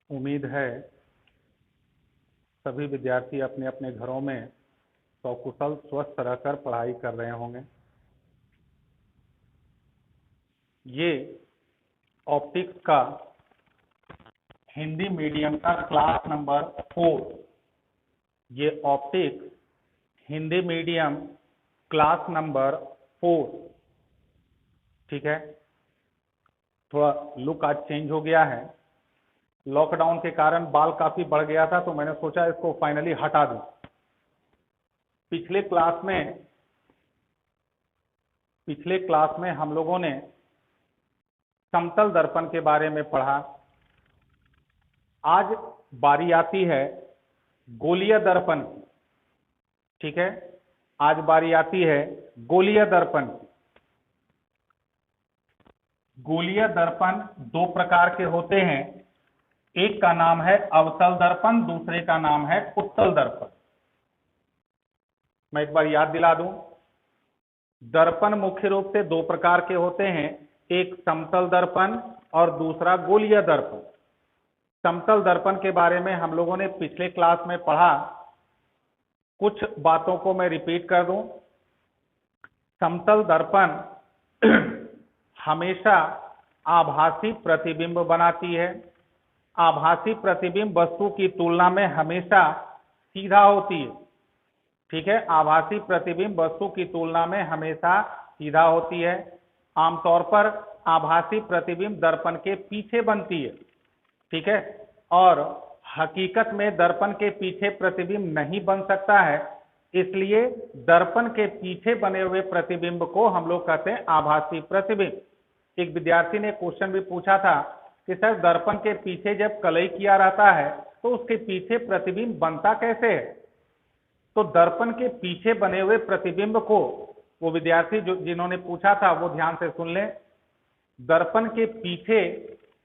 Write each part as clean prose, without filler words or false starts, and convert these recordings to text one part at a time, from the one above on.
उम्मीद है सभी विद्यार्थी अपने अपने घरों में सकुशल स्वस्थ रहकर पढ़ाई कर रहे होंगे। ये ऑप्टिक्स का हिंदी मीडियम का क्लास नंबर 4, ये optics Hindi medium class number 4, ठीक है। थोड़ा लुक आज चेंज हो गया है। लॉकडाउन के कारण बाल काफी बढ़ गया था, तो मैंने सोचा इसको फाइनली हटा दूं। पिछले क्लास में हम लोगों ने समतल दर्पण के बारे में पढ़ा। आज बारी आती है गोलीय दर्पण की, ठीक है। आज बारी आती है गोलीय दर्पण की। गोलीय दर्पण दो प्रकार के होते हैं, एक का नाम है अवतल दर्पण, दूसरे का नाम है उत्तल दर्पण। मैं एक बार याद दिला दूं, दर्पण मुख्य रूप से दो प्रकार के होते हैं, एक समतल दर्पण और दूसरा गोलीय दर्पण। समतल दर्पण के बारे में हम लोगों ने पिछले क्लास में पढ़ा, कुछ बातों को मैं रिपीट कर दूं। समतल दर्पण हमेशा आभासी प्रतिबिंब बनाती है। आभासी प्रतिबिंब वस्तु की तुलना में हमेशा सीधा होती है, ठीक है। आभासी प्रतिबिंब वस्तु की तुलना में हमेशा सीधा होती है। आमतौर पर आभासी प्रतिबिंब दर्पण के पीछे बनती है, ठीक है। और हकीकत में दर्पण के पीछे प्रतिबिंब नहीं बन सकता है, इसलिए दर्पण के पीछे बने हुए प्रतिबिंब को हम लोग कहते हैं आभासी प्रतिबिंब। एक विद्यार्थी ने क्वेश्चन भी पूछा था कि सर दर्पण के पीछे जब कलई किया रहता है तो उसके पीछे प्रतिबिंब बनता कैसे है। तो दर्पण के पीछे बने हुए प्रतिबिंब को, वो विद्यार्थी जिन्होंने पूछा था वो ध्यान से सुन लें। दर्पण के पीछे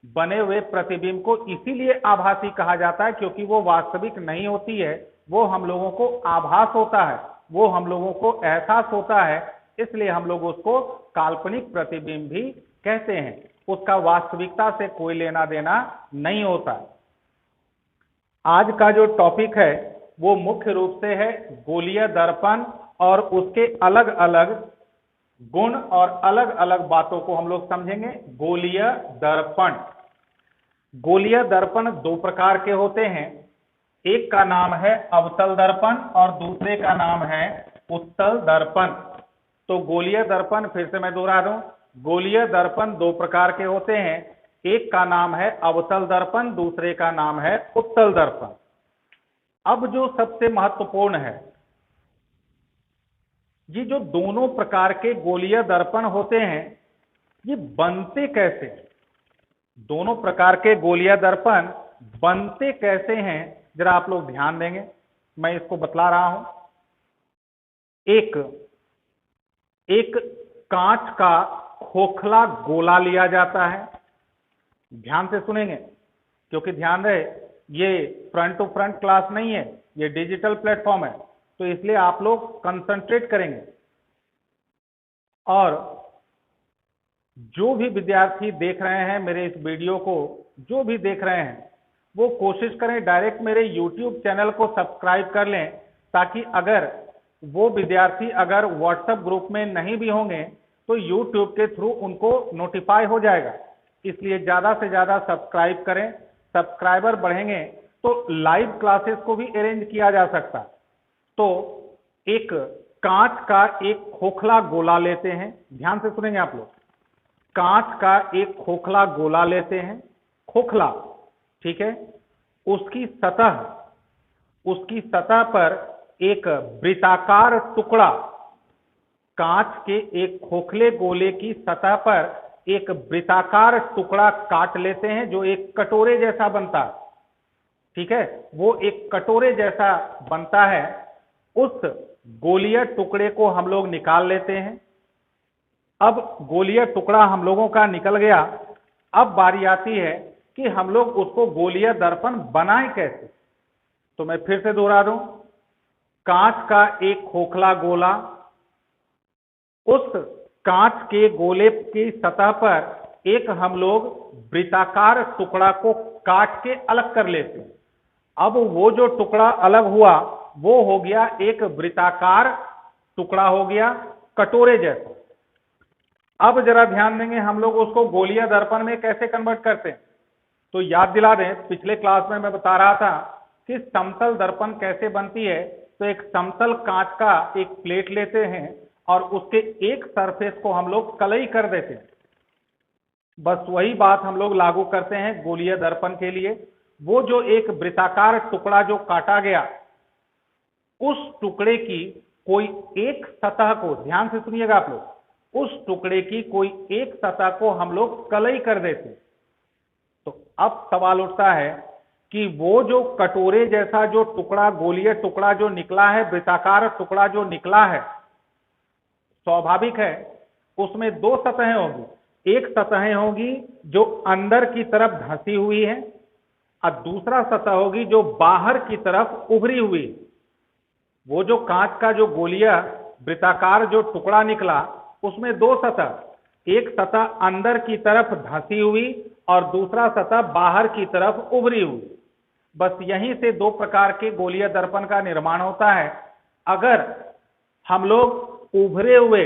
बने हुए प्रतिबिंब को इसीलिए आभासी कहा जाता है क्योंकि वो वास्तविक नहीं होती है, वो हम लोगों को आभास होता है, वो हम लोगों को एहसास होता है, इसलिए हम लोग उसको काल्पनिक प्रतिबिंब भी कहते हैं। उसका वास्तविकता से कोई लेना देना नहीं होता। आज का जो टॉपिक है वो मुख्य रूप से है गोलीय दर्पण और उसके अलग अलग गुण और अलग अलग बातों को हम लोग समझेंगे। गोलीय दर्पण, गोलीय दर्पण दो प्रकार के होते हैं, एक का नाम है अवतल दर्पण और दूसरे का नाम है उत्तल दर्पण। तो गोलीय दर्पण, फिर से मैं दोहरा दूं, गोलीय दर्पण दो प्रकार के होते हैं, एक का नाम है अवतल दर्पण, दूसरे का नाम है उत्तल दर्पण। अब जो सबसे महत्वपूर्ण है, ये जो दोनों प्रकार के गोलीय दर्पण होते हैं ये बनते कैसे, दोनों प्रकार के गोलीय दर्पण बनते कैसे हैं, जरा आप लोग ध्यान देंगे, मैं इसको बतला रहा हूं। एक कांच का खोखला गोला लिया जाता है, ध्यान से सुनेंगे क्योंकि ध्यान रहे ये फ्रंट टू फ्रंट क्लास नहीं है, ये डिजिटल प्लेटफॉर्म है, तो इसलिए आप लोग कंसंट्रेट करेंगे। और जो भी विद्यार्थी देख रहे हैं मेरे इस वीडियो को, जो भी देख रहे हैं वो कोशिश करें डायरेक्ट मेरे YouTube चैनल को सब्सक्राइब कर लें, ताकि अगर वो विद्यार्थी अगर व्हाट्सएप ग्रुप में नहीं भी होंगे तो YouTube के थ्रू उनको नोटिफाई हो जाएगा। इसलिए ज्यादा से ज्यादा सब्सक्राइब करें, सब्सक्राइबर बढ़ेंगे तो लाइव क्लासेस को भी अरेंज किया जा सकता। तो एक कांच का एक खोखला गोला लेते हैं, ध्यान से सुनेंगे आप लोग, कांच का एक खोखला गोला लेते हैं, खोखला, ठीक है। उसकी सतह पर एक वृत्ताकार टुकड़ा, कांच के एक खोखले गोले की सतह पर एक वृत्ताकार टुकड़ा काट लेते हैं जो एक कटोरे जैसा बनता है, ठीक है। वो एक कटोरे जैसा बनता है, उस गोलीय टुकड़े को हम लोग निकाल लेते हैं। अब गोलीय टुकड़ा हम लोगों का निकल गया, अब बारी आती है कि हम लोग उसको गोलीय दर्पण बनाएं कैसे। तो मैं फिर से दोहरा दूं, कांच का एक खोखला गोला, उस कांच के गोले की सतह पर एक हम लोग वृत्ताकार टुकड़ा को काट के अलग कर लेते हैं। अब वो जो टुकड़ा अलग हुआ वो हो गया एक वृत्ताकार टुकड़ा, हो गया कटोरे जैसा। अब जरा ध्यान देंगे हम लोग उसको गोलीय दर्पण में कैसे कन्वर्ट करते हैं। तो याद दिला दें, पिछले क्लास में मैं बता रहा था कि समतल दर्पण कैसे बनती है। तो एक समतल कांच का एक प्लेट लेते हैं और उसके एक सरफेस को हम लोग कलई कर देते हैं। बस वही बात हम लोग लागू करते हैं गोलीय दर्पण के लिए। वो जो एक वृत्ताकार टुकड़ा जो काटा गया, उस टुकड़े की कोई एक सतह को, ध्यान से सुनिएगा आप लोग, उस टुकड़े की कोई एक सतह को हम लोग कलई कर देते। तो अब सवाल उठता है कि वो जो कटोरे जैसा जो टुकड़ा, गोलीय टुकड़ा जो निकला है, वृत्ताकार टुकड़ा जो निकला है, स्वाभाविक है उसमें दो सतहें होगी। एक सतहें होगी जो अंदर की तरफ धंसी हुई है और दूसरा सतह होगी जो बाहर की तरफ उभरी हुई है। वो जो कांच का जो गोलीय वृत्ताकार जो टुकड़ा निकला उसमें दो सतह, एक सतह अंदर की तरफ धंसी हुई और दूसरा सतह बाहर की तरफ उभरी हुई। बस यहीं से दो प्रकार के गोलीय दर्पण का निर्माण होता है। अगर हम लोग उभरे हुए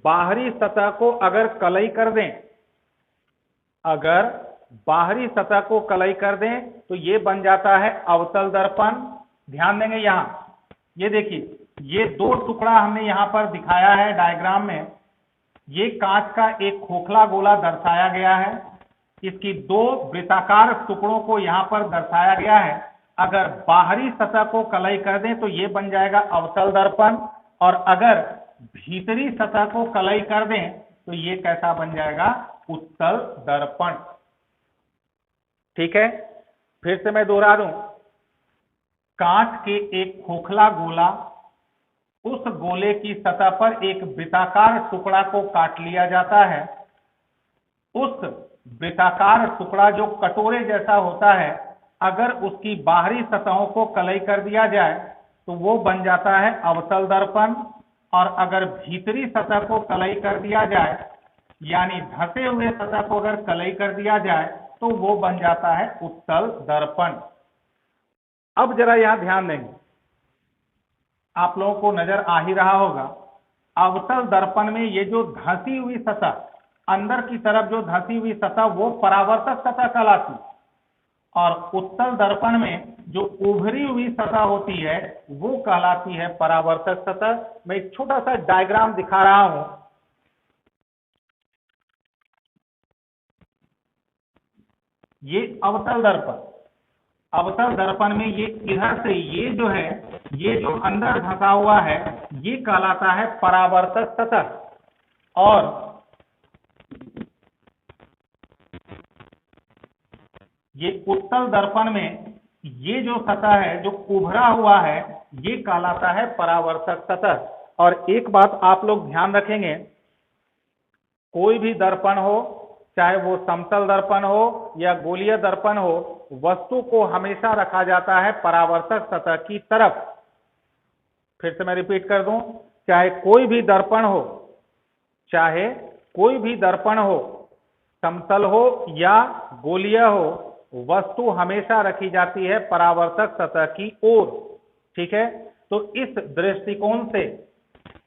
बाहरी सतह को अगर कलई कर दें, अगर बाहरी सतह को कलई कर दें तो ये बन जाता है अवतल दर्पण। ध्यान देंगे यहां, ये देखिए, ये दो टुकड़ा हमने यहां पर दिखाया है डायग्राम में। ये कांच का एक खोखला गोला दर्शाया गया है, इसकी दो वृत्ताकार टुकड़ों को यहां पर दर्शाया गया है। अगर बाहरी सतह को कलई कर दें तो ये बन जाएगा अवतल दर्पण, और अगर भीतरी सतह को कलई कर दें तो ये कैसा बन जाएगा, उत्तल दर्पण। ठीक है, फिर से मैं दोहरा दूं, कांच के एक खोखला गोला, उस गोले की सतह पर एक वृत्ताकार टुकड़ा को काट लिया जाता है। उस वृत्ताकार टुकड़ा जो कटोरे जैसा होता है, अगर उसकी बाहरी सतहों को कलई कर दिया जाए तो वो बन जाता है अवतल दर्पण, और अगर भीतरी सतह को कलई कर दिया जाए, यानी धंसे हुए सतह को अगर कलई कर दिया जाए तो वो बन जाता है उत्तल दर्पण। अब जरा यहां ध्यान देंगे, आप लोगों को नजर आ ही रहा होगा, अवतल दर्पण में ये जो धंसी हुई सतह, अंदर की तरफ जो धंसी हुई सतह, वो परावर्तक सतह कहलाती, और उत्तल दर्पण में जो उभरी हुई सतह होती है वो कहलाती है परावर्तक सतह। मैं एक छोटा सा डायग्राम दिखा रहा हूं। ये अवतल दर्पण, अवतल दर्पण में ये इधर से ये जो है, ये जो अंदर धंसा हुआ है ये कहलाता है परावर्तक सतह, और ये उत्तल दर्पण में ये जो सतह है जो उभरा हुआ है ये कहलाता है परावर्तक सतह। और एक बात आप लोग ध्यान रखेंगे, कोई भी दर्पण हो, चाहे वो समतल दर्पण हो या गोलीय दर्पण हो, वस्तु को हमेशा रखा जाता है परावर्तक सतह की तरफ। फिर से मैं रिपीट कर दूं, चाहे कोई भी दर्पण हो, चाहे कोई भी दर्पण हो, समतल हो या गोलीय हो, वस्तु हमेशा रखी जाती है परावर्तक सतह की ओर। ठीक है, तो इस दृष्टिकोण से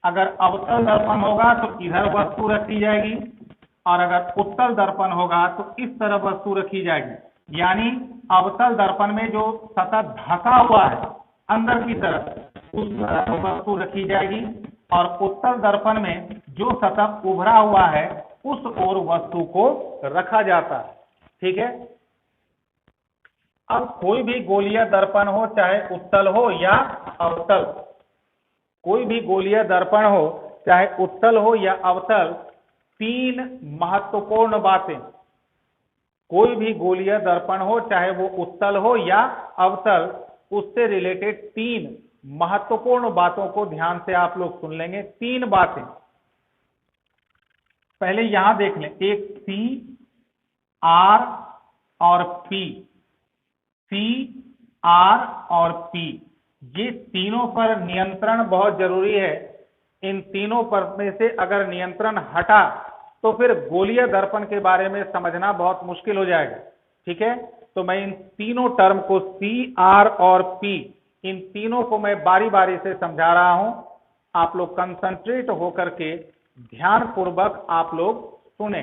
अगर अवतल दर्पण होगा तो इधर वस्तु रखी जाएगी, और अगर उत्तल दर्पण होगा तो इस तरफ वस्तु रखी जाएगी। यानी अवतल दर्पण में जो सतह धंसा हुआ है अंदर की तरफ, उस तरफ वस्तु रखी जाएगी, और उत्तल दर्पण में जो सतह उभरा हुआ है उस ओर वस्तु को रखा जाता है। ठीक है, अब कोई भी गोलीय दर्पण हो, चाहे उत्तल हो या अवतल, कोई भी गोलीय दर्पण हो चाहे उत्तल हो या अवतल, तीन महत्वपूर्ण बातें, कोई भी गोलीय दर्पण हो चाहे वो उत्तल हो या अवतल, उससे रिलेटेड तीन महत्वपूर्ण बातों को ध्यान से आप लोग सुन लेंगे। तीन बातें पहले यहां देख लें, एक सी, आर और पी। सी, आर और पी, ये तीनों पर नियंत्रण बहुत जरूरी है। इन तीनों पर में से अगर नियंत्रण हटा तो फिर गोलीय दर्पण के बारे में समझना बहुत मुश्किल हो जाएगा। ठीक है, तो मैं इन तीनों टर्म को सी, आर और पी, इन तीनों को मैं बारी बारी से समझा रहा हूं। आप लोग कंसंट्रेट होकर के ध्यान पूर्वक आप लोग सुने,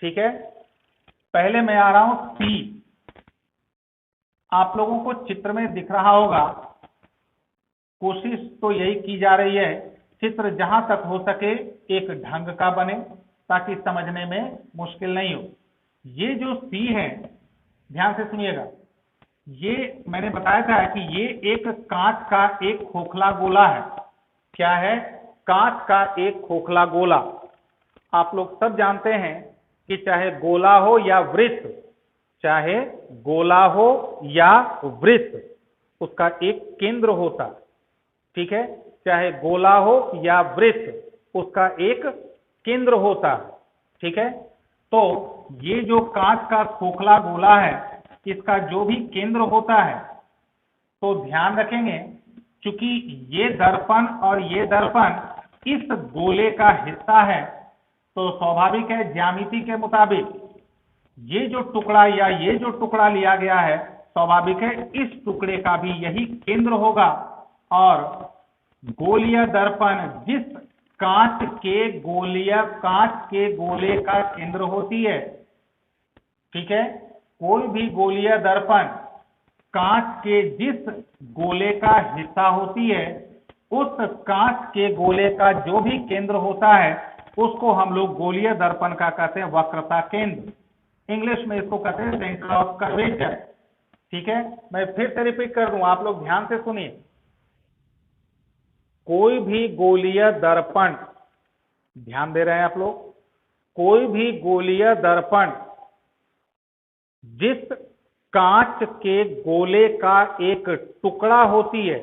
ठीक है। पहले मैं आ रहा हूं सी। आप लोगों को चित्र में दिख रहा होगा, कोशिश तो यही की जा रही है चित्र जहां तक हो सके एक ढंग का बने ताकि समझने में मुश्किल नहीं हो। ये जो सी है, ध्यान से सुनिएगा, ये मैंने बताया था कि ये एक कांच का एक खोखला गोला है। क्या है? कांच का एक खोखला गोला। आप लोग सब जानते हैं कि चाहे गोला हो या वृत्त, चाहे गोला हो या वृत्त, उसका एक केंद्र होता है, ठीक है। चाहे गोला हो या वृत्त, उसका एक केंद्र होता है, ठीक है। तो ये जो कांच का खोखला गोला है, इसका जो भी केंद्र होता है, तो ध्यान रखेंगे चूंकि ये दर्पण और ये दर्पण इस गोले का हिस्सा है, तो स्वाभाविक है ज्यामिति के मुताबिक ये जो टुकड़ा या ये जो टुकड़ा लिया गया है, स्वाभाविक है इस टुकड़े का भी यही केंद्र होगा। और गोलीय दर्पण जिस कांच के गोले का केंद्र होती है, ठीक है। कोई भी गोलीय दर्पण कांच के जिस गोले का हिस्सा होती है, उस कांच के गोले का जो भी केंद्र होता है, उसको हम लोग गोलीय दर्पण का कहते हैं वक्रता केंद्र। इंग्लिश में इसको कहते हैं सेंटर ऑफ कर्वेचर, ठीक है। मैं फिर से रिपीट कर दूं, आप लोग ध्यान से सुनिए। कोई भी गोलीय दर्पण, ध्यान दे रहे हैं आप लोग, कोई भी गोलीय दर्पण जिस कांच के गोले का एक टुकड़ा होती है,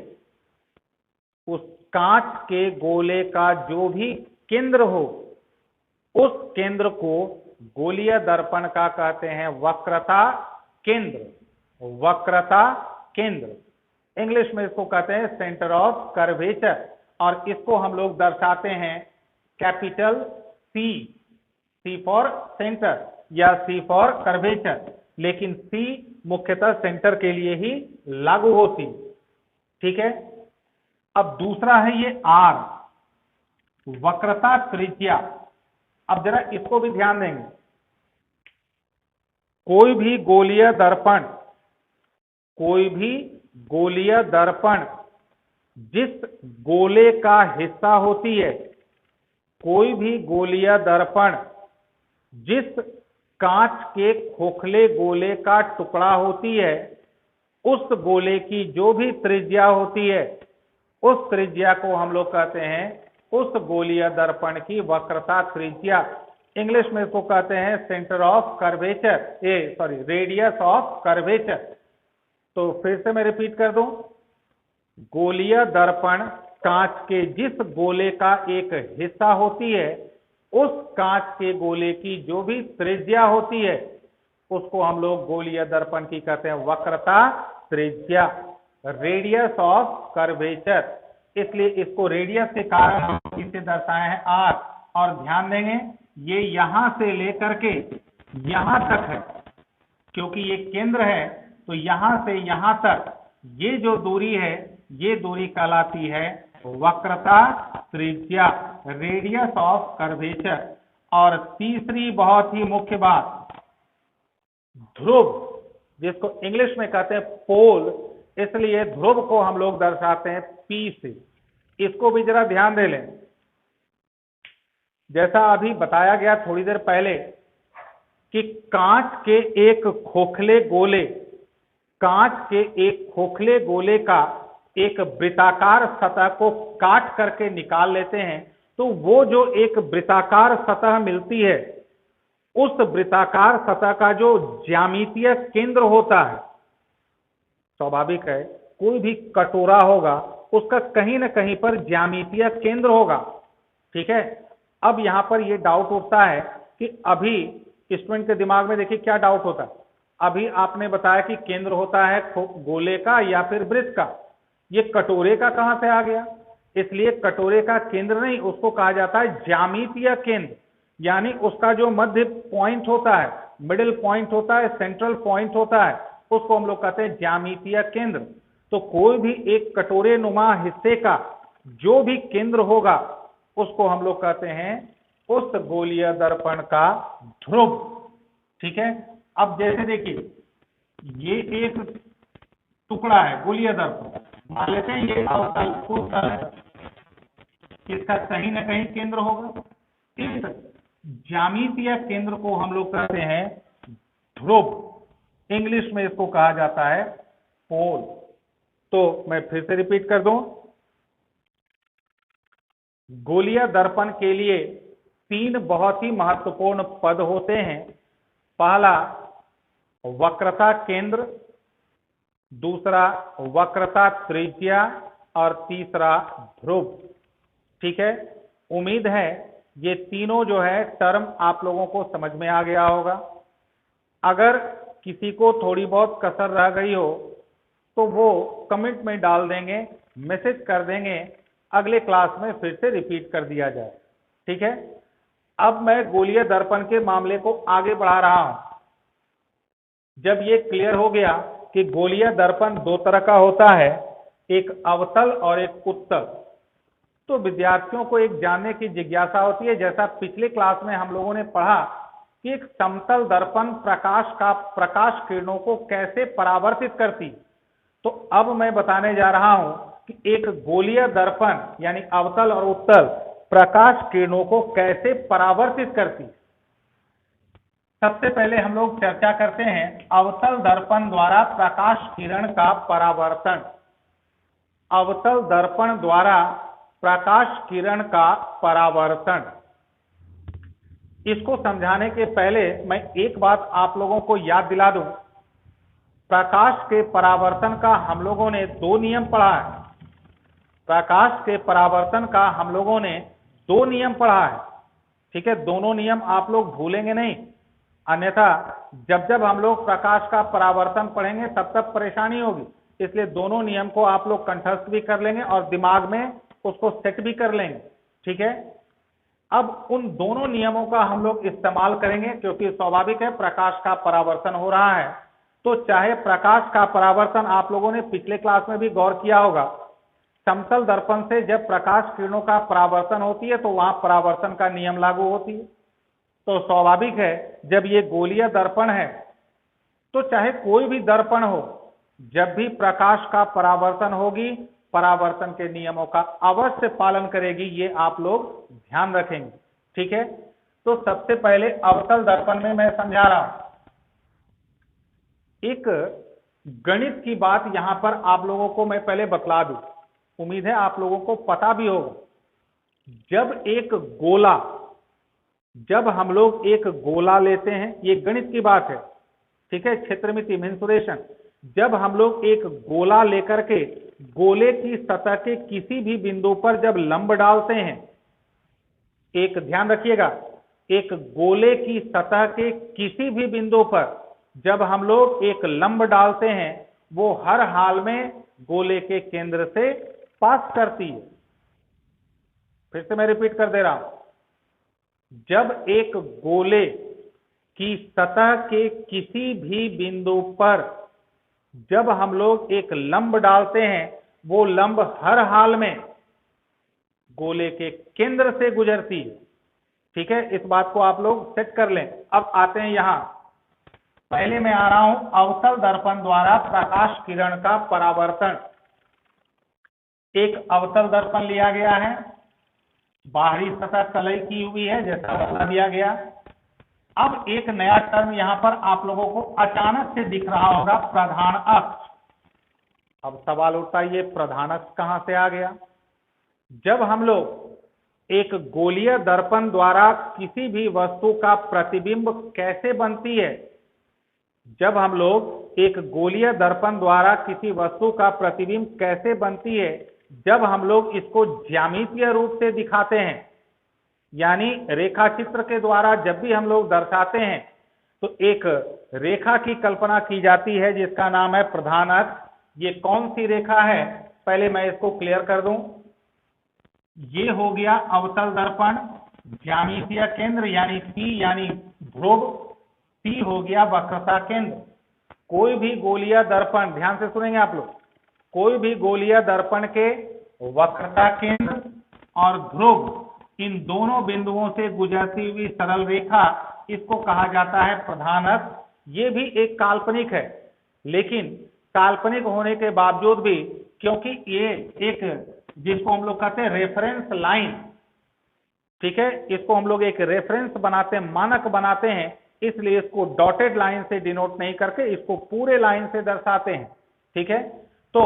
उस कांच के गोले का जो भी केंद्र हो, उस केंद्र को गोलीय दर्पण का कहते हैं वक्रता केंद्र। वक्रता केंद्र इंग्लिश में इसको कहते हैं सेंटर ऑफ कर्वेचर, और इसको हम लोग दर्शाते हैं capital C, C for centre या सी फॉर कर्वेचर, लेकिन सी मुख्यतः सेंटर के लिए ही लागू होती, ठीक है। अब दूसरा है ये आर, वक्रता त्रिज्या। अब जरा इसको भी ध्यान देंगे। कोई भी गोलीय दर्पण जिस गोले का हिस्सा होती है, कोई भी गोलीय दर्पण जिस कांच के खोखले गोले का टुकड़ा होती है, उस गोले की जो भी त्रिज्या होती है, उस त्रिज्या को हम लोग कहते हैं उस गोलीय दर्पण की वक्रता त्रिज्या। इंग्लिश में इसको कहते हैं centre of curvature, radius of curvature. तो फिर से मैं रिपीट कर दूं, गोलीय दर्पण कांच के जिस गोले का एक हिस्सा होती है, उस कांच के गोले की जो भी त्रिज्या होती है, उसको हम लोग गोलीय दर्पण की कहते हैं वक्रता त्रिज्या, रेडियस ऑफ कर्वेचर। इसलिए इसको रेडियस के कारण इसे दर्शाए हैं आर। और ध्यान देंगे ये यहां से लेकर के यहां तक है, क्योंकि ये केंद्र है, तो यहां से यहां तक ये जो दूरी है, ये दूरी कहलाती है वक्रता त्रिज्या, रेडियस ऑफ कर्वेचर। और तीसरी बहुत ही मुख्य बात, ध्रुव, जिसको इंग्लिश में कहते हैं पोल, इसलिए ध्रुव को हम लोग दर्शाते हैं पी से। इसको भी जरा ध्यान दे लें। जैसा अभी बताया गया थोड़ी देर पहले कि कांच के एक खोखले गोले का एक वृत्ताकार सतह को काट करके निकाल लेते हैं, तो वो जो एक वृत्ताकार सतह मिलती है, उस वृत्ताकार सतह का जो ज्यामितीय केंद्र होता है, स्वाभाविक है कोई भी कटोरा होगा उसका कहीं ना कहीं पर ज्यामितीय केंद्र होगा, ठीक है। अब यहां पर यह डाउट उठता है कि अभी स्टूडेंट के दिमाग में देखिए क्या डाउट होता है। अभी आपने बताया कि केंद्र होता है गोले का या फिर वृत्त का, ये कटोरे का कहां से आ गया? इसलिए कटोरे का केंद्र नहीं, उसको कहा जाता है ज्यामितीय केंद्र, यानी उसका जो मध्य पॉइंट होता है, मिडिल पॉइंट होता है, सेंट्रल पॉइंट होता है, उसको हम लोग कहते हैं ज्यामितीय केंद्र। तो कोई भी एक कटोरे नुमा हिस्से का जो भी केंद्र होगा उसको हम लोग कहते हैं उस गोलीय दर्पण का ध्रुव। ठीक है, अब जैसे देखिए ये एक टुकड़ा है गोलीय दर्पण, मान लेते हैं ये अवतल उत्तल है, इसका कहीं ना कहीं केंद्र होगा। इस ज्यामितीय केंद्र को हम लोग कहते हैं ध्रुव, इंग्लिश में इसको कहा जाता है पोल। तो मैं फिर से रिपीट कर दूं, गोलीय दर्पण के लिए 3 बहुत ही महत्वपूर्ण पद होते हैं। पहला वक्रता केंद्र, दूसरा वक्रता त्रिज्या और तीसरा ध्रुव। ठीक है, उम्मीद है ये तीनों जो है टर्म आप लोगों को समझ में आ गया होगा। अगर किसी को थोड़ी बहुत कसर रह गई हो तो वो कमेंट में डाल देंगे, मैसेज कर देंगे, अगले क्लास में फिर से रिपीट कर दिया जाए। ठीक है, अब मैं गोलीय दर्पण के मामले को आगे बढ़ा रहा हूं। जब ये क्लियर हो गया कि गोलीय दर्पण 2 तरह का होता है, एक अवतल और एक उत्तल, तो विद्यार्थियों को एक जानने की जिज्ञासा होती है, जैसा पिछले क्लास में हम लोगों ने पढ़ा कि एक समतल दर्पण प्रकाश किरणों को कैसे परावर्तित करती। तो अब मैं बताने जा रहा हूं कि एक गोलीय दर्पण यानी अवतल और उत्तल प्रकाश किरणों को कैसे परावर्तित करती। सबसे पहले हम लोग चर्चा करते हैं अवतल दर्पण द्वारा प्रकाश किरण का परावर्तन। अवतल दर्पण द्वारा प्रकाश किरण का परावर्तन, इसको समझाने के पहले मैं एक बात आप लोगों को याद दिला दूं। प्रकाश के परावर्तन का हम लोगों ने 2 नियम पढ़ा है। प्रकाश के परावर्तन का हम लोगों ने 2 नियम पढ़ा है। ठीक है, दोनों नियम आप लोग भूलेंगे नहीं, अन्यथा जब जब हम लोग प्रकाश का परावर्तन पढ़ेंगे तब तक परेशानी होगी। इसलिए दोनों नियम को आप लोग कंठस्थ भी कर लेंगे और दिमाग में उसको सेट भी कर लेंगे। ठीक है, अब उन दोनों नियमों का हम लोग इस्तेमाल करेंगे, क्योंकि स्वाभाविक है प्रकाश का परावर्तन हो रहा है। तो चाहे प्रकाश का परावर्तन आप लोगों ने पिछले क्लास में भी गौर किया होगा, समतल दर्पण से जब प्रकाश किरणों का परावर्तन होती है तो वहां परावर्तन का नियम लागू होती है। तो स्वाभाविक है जब ये गोलीय दर्पण है तो चाहे कोई भी दर्पण हो, जब भी प्रकाश का परावर्तन होगी परावर्तन के नियमों का अवश्य पालन करेगी, ये आप लोग ध्यान रखेंगे। ठीक है, तो सबसे पहले अवतल दर्पण में मैं समझा रहा हूं। एक गणित की बात यहां पर आप लोगों को मैं पहले बतला दूं, उम्मीद है आप लोगों को पता भी होगा। जब हम लोग एक गोला लेते हैं, ये गणित की बात है। ठीक है, क्षेत्रमिति मेंसुरेशन, जब हम लोग एक गोला लेकर के गोले की सतह के किसी भी बिंदु पर जब लंब डालते हैं, एक ध्यान रखिएगा, एक गोले की सतह के किसी भी बिंदु पर जब हम लोग एक लंब डालते हैं वो हर हाल में गोले के केंद्र से पास करती है। फिर से मैं रिपीट कर दे रहा हूं, जब एक गोले की सतह के किसी भी बिंदु पर जब हम लोग एक लंब डालते हैं वो लंब हर हाल में गोले के केंद्र से गुजरती है। ठीक है, इस बात को आप लोग सेट कर लें। अब आते हैं यहां, पहले मैं आ रहा हूं अवतल दर्पण द्वारा प्रकाश किरण का परावर्तन। एक अवतल दर्पण लिया गया है, बाहरी सतह कलई की हुई है जैसा बता दिया गया। अब एक नया टर्म यहां पर आप लोगों को अचानक से दिख रहा होगा, प्रधान अक्ष। अब सवाल उठता है ये प्रधान अक्ष कहां से आ गया। जब हम लोग एक गोलीय दर्पण द्वारा किसी भी वस्तु का प्रतिबिंब कैसे बनती है, जब हम लोग एक गोलीय दर्पण द्वारा किसी वस्तु का प्रतिबिंब कैसे बनती है, जब हम लोग इसको ज्यामितीय रूप से दिखाते हैं, यानी रेखा चित्र के द्वारा जब भी हम लोग दर्शाते हैं तो एक रेखा की कल्पना की जाती है जिसका नाम है प्रधान अक्ष। ये कौन सी रेखा है, पहले मैं इसको क्लियर कर दूं। ये हो गया अवतल दर्पण, ज्यामितीय केंद्र यानी P यानी ध्रुव। सी हो गया वक्रता केंद्र। कोई भी गोलीय दर्पण, ध्यान से सुनेंगे आप लोग, कोई भी गोलीय दर्पण के वक्रता केंद्र और ध्रुव इन दोनों बिंदुओं से गुजरती हुई सरल रेखा, इसको कहा जाता है प्रधान अक्ष। ये भी एक काल्पनिक है, लेकिन काल्पनिक होने के बावजूद भी, क्योंकि ये एक जिसको हम लोग कहते हैं रेफरेंस लाइन, ठीक है, इसको हम लोग एक रेफरेंस बनाते हैं, मानक बनाते हैं, इसलिए इसको डॉटेड लाइन से डिनोट नहीं करके इसको पूरे लाइन से दर्शाते हैं। ठीक है, तो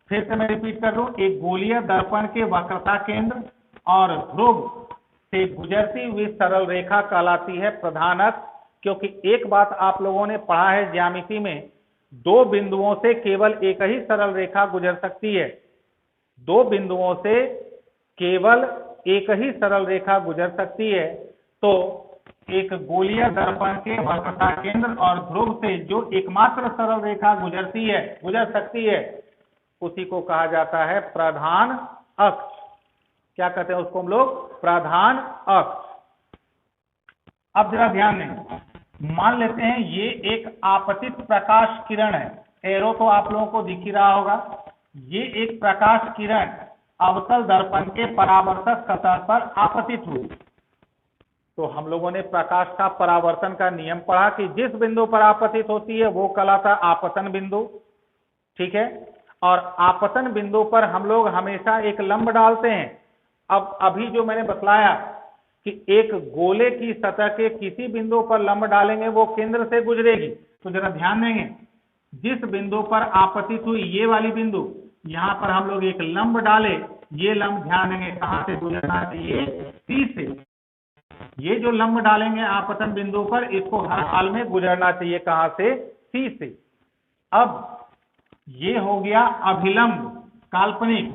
फिर से मैं रिपीट कर लूं, एक गोलीय दर्पण के वक्रता केंद्र और ध्रुव से गुजरती हुई सरल रेखा कहलाती है प्रधान अक्ष। क्योंकि एक बात आप लोगों ने पढ़ा है ज्यामिति में, दो बिंदुओं से केवल एक ही सरल रेखा गुजर सकती है, दो बिंदुओं से केवल एक ही सरल रेखा गुजर सकती है। तो एक गोलीय दर्पण के वक्रता केंद्र और ध्रुव से जो एकमात्र सरल रेखा गुजर सकती है, उसी को कहा जाता है प्रधान अक्ष। क्या कहते हैं उसको हम लोग? प्रधान अक्ष। अब जरा ध्यान दें, मान लेते हैं ये एक आपतित प्रकाश किरण है, एरो तो आप लोगों को दिख ही रहा होगा। ये एक प्रकाश किरण अवतल दर्पण के परावर्तक सतह पर आपतित हुई। तो हम लोगों ने प्रकाश का परावर्तन का नियम पढ़ा कि जिस बिंदु पर आपतित होती है वो कहलाता है आपतन बिंदु। ठीक है, और आपतन बिंदु पर हम लोग हमेशा एक लंब डालते हैं। अब अभी जो मैंने बतलाया कि एक गोले की सतह के किसी बिंदु पर लंब डालेंगे वो केंद्र से गुजरेगी, तो जरा ध्यान देंगे, जिस बिंदु पर आपतित हुई ये वाली बिंदु, यहां पर हम लोग एक लंब डाले, ये लंब ध्यान देंगे कहां से गुजरना चाहिए? सी से। ये जो लंब डालेंगे आपतन बिंदु पर, इसको हर हाल में गुजरना चाहिए कहां से? सी से। अब ये हो गया अभिलंब, काल्पनिक।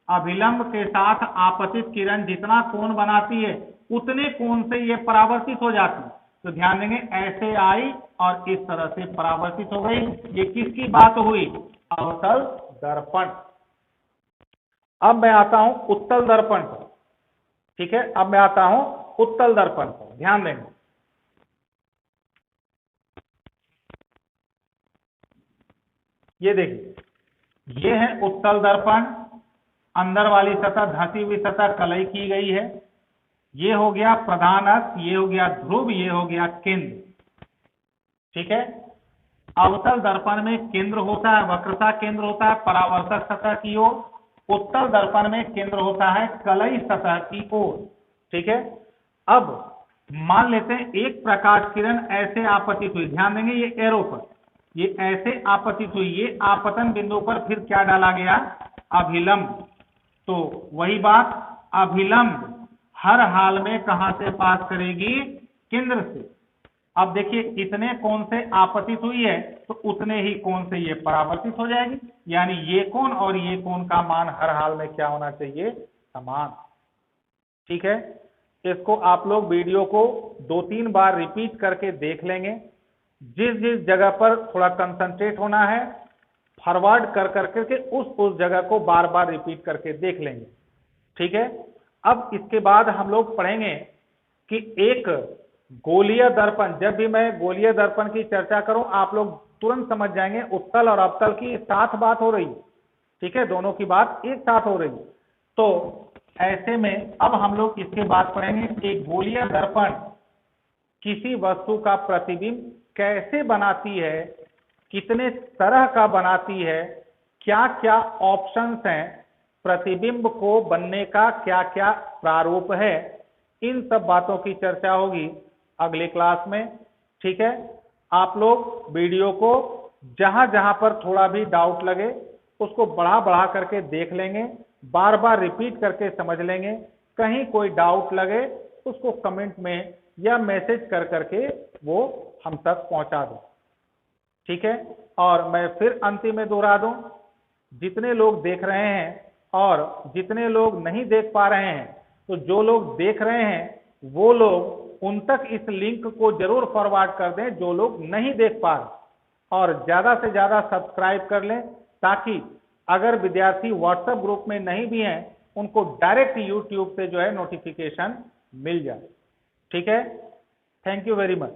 अभिलंब के साथ आपतित किरण जितना कोण बनाती है उतने कोण से ये परावर्तित हो जाती है। तो ध्यान देंगे, ऐसे आई और इस तरह से परावर्तित हो गई। ये किसकी बात हुई? अवतल दर्पण। अब मैं आता हूं उत्तल दर्पण पर। ठीक है, अब मैं आता हूं उत्तल दर्पण पर, ध्यान देंगे। ये देखिए, ये है उत्तल दर्पण, अंदर वाली सतह धंसी हुई सतह कलई की गई है। ये हो गया प्रधान अक्ष, ये हो गया ध्रुव, ये हो गया केंद्र। ठीक है, अवतल दर्पण में केंद्र होता है, वक्रता केंद्र होता है परावर्तक सतह की ओर। उत्तल दर्पण में केंद्र होता है कलई सतह की ओर। ठीक है, अब मान लेते हैं एक प्रकाश किरण ऐसे आपतित हुई, ध्यान देंगे ये एरो पर, ये ऐसे आपतित हुई, ये आपतन बिंदु पर फिर क्या डाला गया? अभिलंब। तो वही बात, अभिलंब हर हाल में कहां से पास करेगी? केंद्र से। अब देखिए, इतने कोण से आपतित हुई है तो उतने ही कोण से ये परावर्तित हो जाएगी, यानी ये कोण और ये कोण का मान हर हाल में क्या होना चाहिए? समान। ठीक है, इसको आप लोग वीडियो को 2-3 बार रिपीट करके देख लेंगे। जिस जिस जगह पर थोड़ा कंसंट्रेट होना है, फॉरवर्ड कर करके उस जगह को बार बार रिपीट करके देख लेंगे। ठीक है, अब इसके बाद हम लोग पढ़ेंगे कि एक गोलीय दर्पण, जब भी मैं गोलीय दर्पण की चर्चा करूं आप लोग तुरंत समझ जाएंगे उत्तल और अवतल की साथ बात हो रही। ठीक है, दोनों की बात एक साथ हो रही। तो ऐसे में अब हम लोग इसके बाद पढ़ेंगे एक गोलीय दर्पण किसी वस्तु का प्रतिबिंब कैसे बनाती है, कितने तरह का बनाती है, क्या क्या ऑप्शंस हैं, प्रतिबिंब को बनने का क्या क्या प्रारूप है, इन सब बातों की चर्चा होगी अगले क्लास में। ठीक है, आप लोग वीडियो को जहां जहां पर थोड़ा भी डाउट लगे उसको बढ़ा बढ़ा करके देख लेंगे, बार बार रिपीट करके समझ लेंगे। कहीं कोई डाउट लगे उसको कमेंट में या मैसेज कर करके वो हम तक पहुंचा दो। ठीक है, और मैं फिर अंतिम में दोहरा दूं, जितने लोग देख रहे हैं और जितने लोग नहीं देख पा रहे हैं, तो जो लोग देख रहे हैं वो लोग उन तक इस लिंक को जरूर फॉरवर्ड कर दें जो लोग नहीं देख पा रहे, और ज्यादा से ज्यादा सब्सक्राइब कर लें, ताकि अगर विद्यार्थी व्हाट्सएप ग्रुप में नहीं भी हैं उनको डायरेक्ट यूट्यूब से जो है नोटिफिकेशन मिल जाए। ठीक है, थैंक यू वेरी मच।